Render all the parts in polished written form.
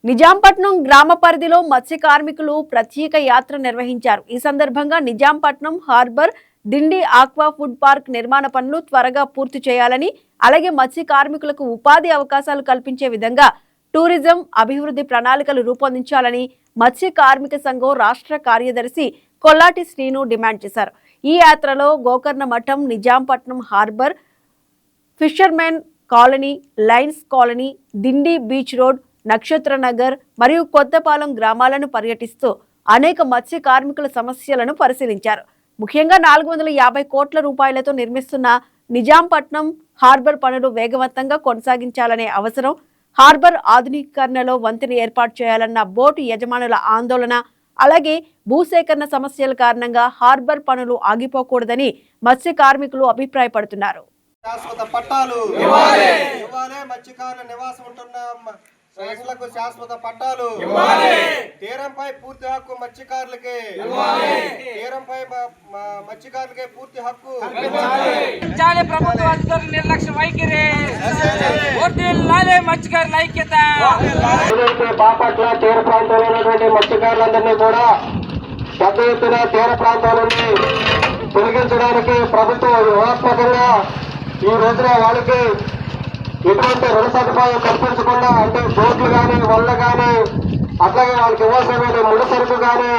నిజాంపట్నం గ్రామ పరిధిలో మత్స్య కార్మికులు ప్రత్యేక యాత్ర నిర్వహించారు. ఈ సందర్భంగా Nizampatnam harbour Dindi aqua food park నిర్మాణ పనులు త్వరగా పూర్తి చేయాలని, అలాగే మత్స్య కార్మికులకు ఉపాధి అవకాశాలు కల్పించే విధంగా టూరిజం అభివృద్ధి ప్రణాళికలు రూపొందించాలని మత్స్య కార్మిక సంఘం రాష్ట్ర కార్యదర్శి కొల్లాటి శ్రీను డిమాండ్ చేశారు. ఈ యాత్రలో గోకర్ణ మఠం, Nizampatnam harbour, fishermen colony, lines colony, Dindi beach road, నక్షత్ర నగర్ మరియు కొత్తపాలెం గ్రామాలను పర్యటిస్తూ అనేక మత్స్య కార్మికుల సమస్యలను పరిశీలించారు. ముఖ్యంగా 450 కోట్ల రూపాయలతో నిర్మిస్తున్న నిజాంపట్నం హార్బర్ పనులు వేగవంతంగా కొనసాగించాలనే అవసరం, హార్బర్ ఆధునీకరణలో వంతెన ఏర్పాటు చేయాలన్న బోటు యజమానుల ఆందోళన, అలాగే భూసేకరణ సమస్యల కారణంగా హార్బర్ పనులు ఆగిపోకూడదని మత్స్య కార్మికులు అభిప్రాయపడుతున్నారు. శాశ్వత పట్టాలు ఇవ్వాలి, మత్స్యకారుల నివాసం ఉంటున్న ప్రజలకు శాశ్వత పట్టాలు ఇవ్వాలి, తీరంపై పూర్తి హక్కు మత్స్యకారులకి ఇవ్వాలి, తీరంపై మత్స్యకారులకి పూర్తి హక్కు కల్పించాలి. ప్రభుత్వ అధికారుల నిర్లక్ష్య వైఖరి వర్ధిల్లాలి, మత్స్యకారుల ఐక్యత. బాపట్ల తీర ప్రాంతంలో ఉన్నటువంటి మత్స్యకారులందరినీ కూడా పెద్ద ఎత్తున తీర ప్రాంతాల నుండి తొలగించడానికి ప్రభుత్వం వ్యూహాత్మకంగా ఈ రోజున వాళ్ళకి ఎటువంటి రుణ సదుపాయం కల్పించకుండా, అంటే బోట్లు కానీ వల్ల కానీ, అట్లాగే వాళ్ళకి ఇవ్వాల్సినటువంటి ముడి సరుకు కానీ,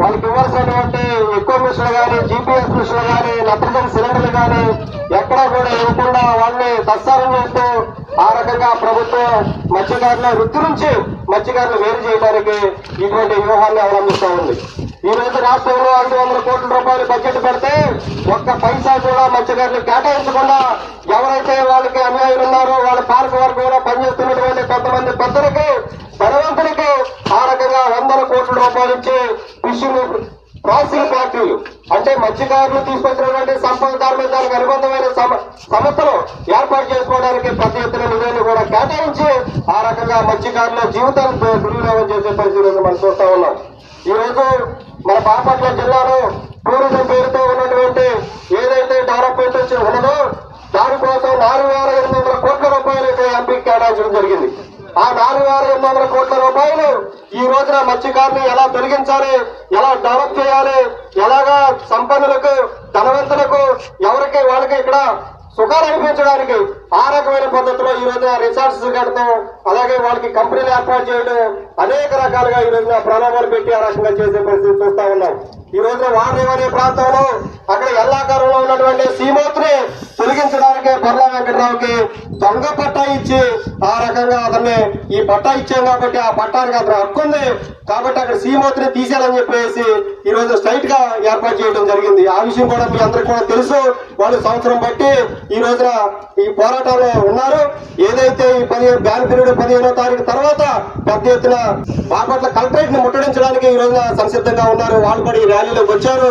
వాళ్ళకి ఇవ్వాల్సినటువంటి ఎక్కువ మిషన్లు కానీ, GPS మిషన్లు కానీ, నత్రజని సిలిండర్లు కానీ ఎక్కడా కూడా ఇవ్వకుండా వాళ్ళని తత్సారం చేస్తూ ఆ రకంగా ప్రభుత్వం మత్స్యకారుల వృత్తి నుంచి మత్స్యకారులు వేరు చేయడానికి ఇటువంటి వ్యూహాన్ని అవలంబిస్తూ ఉంది. ఈ రోజు రాష్ట్రంలో 500 కోట్ల రూపాయలు బడ్జెట్ పెడితే ఒక్క పైసా కూడా మత్స్యకారులు కేటాయించకుండా ఎవరైతే వాళ్ళకి అన్యాయులు ఉన్నారో వాళ్ళ పార్క్ వర్గంలో పనిచేస్తున్నటువంటి కొంతమంది పెద్దలకి, ధనవంతులకి ఆ రకంగా 100 కోట్ల రూపాయలు ఇచ్చి ఫిషింగ్ ప్రాసెసింగ్ ఫ్యాక్టరీలు, అంటే మత్స్యకారులు తీసుకొచ్చినటువంటి సంపద దానికి అనుబంధమైన సంస్థలు ఏర్పాటు చేసుకోవడానికి పెద్ద ఎత్తున నిధులను కూడా కేటాయించి ఆ రకంగా మత్స్యకారుల జీవితాలను దుర్వినియోగం చేసే పరిస్థితులను మనం చూస్తా ఉన్నాం. ఈ రోజు మన బాపట్ల జిల్లాలో టూరిజం పేరుతో ఉన్నటువంటి ఏదైతే డెవలప్మెంట్ వచ్చి ఉన్నదో దానికోసం 4,800 కోట్ల రూపాయలు ఎంపీకి కేటాయించడం జరిగింది. ఆ 4,800 కోట్ల రూపాయలు ఈ రోజున మత్స్యకారులు ఎలా తొలగించాలి, ఎలా డెవలప్ చేయాలి, ఎలాగా సంపన్నులకు, ధనవంతులకు, ఎవరికి వాళ్ళకి ఇక్కడ సుఖాలు అనిపించడానికి ఆ రకమైన పద్ధతిలో ఈ రోజున రిసార్ట్స్ కడతాం, అలాగే వాళ్ళకి కంపెనీలు ఏర్పాటు చేయడం, అనేక రకాలుగా ఈ రోజున ప్రణాళికలు పెట్టి ఆ రకంగా చేసే పరిస్థితి చూస్తా ఉన్నాం. ఈ రోజున వాడరేవ్ అనే ప్రాంతంలో అక్కడ ఎల్లాకారంలో ఉన్నటువంటి సీమోత్ని తొలగించడానికి బొర్లా వెంకటరావుకి దొంగ పట్టా ఇచ్చి ఆ రకంగా అతన్ని ఈ పట్టా ఇచ్చాం కాబట్టి ఆ పట్టానికి అతను హక్కు ఉంది కాబట్టి అక్కడ సీమోత్ని తీసేయాలని చెప్పేసి ఈ రోజు స్ట్రైట్ గా ఏర్పాటు చేయడం జరిగింది. ఆ విషయం కూడా మీ అందరికీ కూడా తెలుసు. వాళ్ళు సంవత్సరం బట్టి ఈ రోజున ఈ పోరాటంలో ఉన్నారు. ఏదైతే ఈ బ్యాన్ పీరియడ్ 15వ తారీఖు తర్వాత పెద్ద ఎత్తున బాపట్ల కలెక్టరేట్ ని ముట్టడించడానికి ఈ రోజున సంసిద్ధంగా ఉన్నారు. వాళ్ళు కూడా ఈ ర్యాలీలోకి వచ్చారు.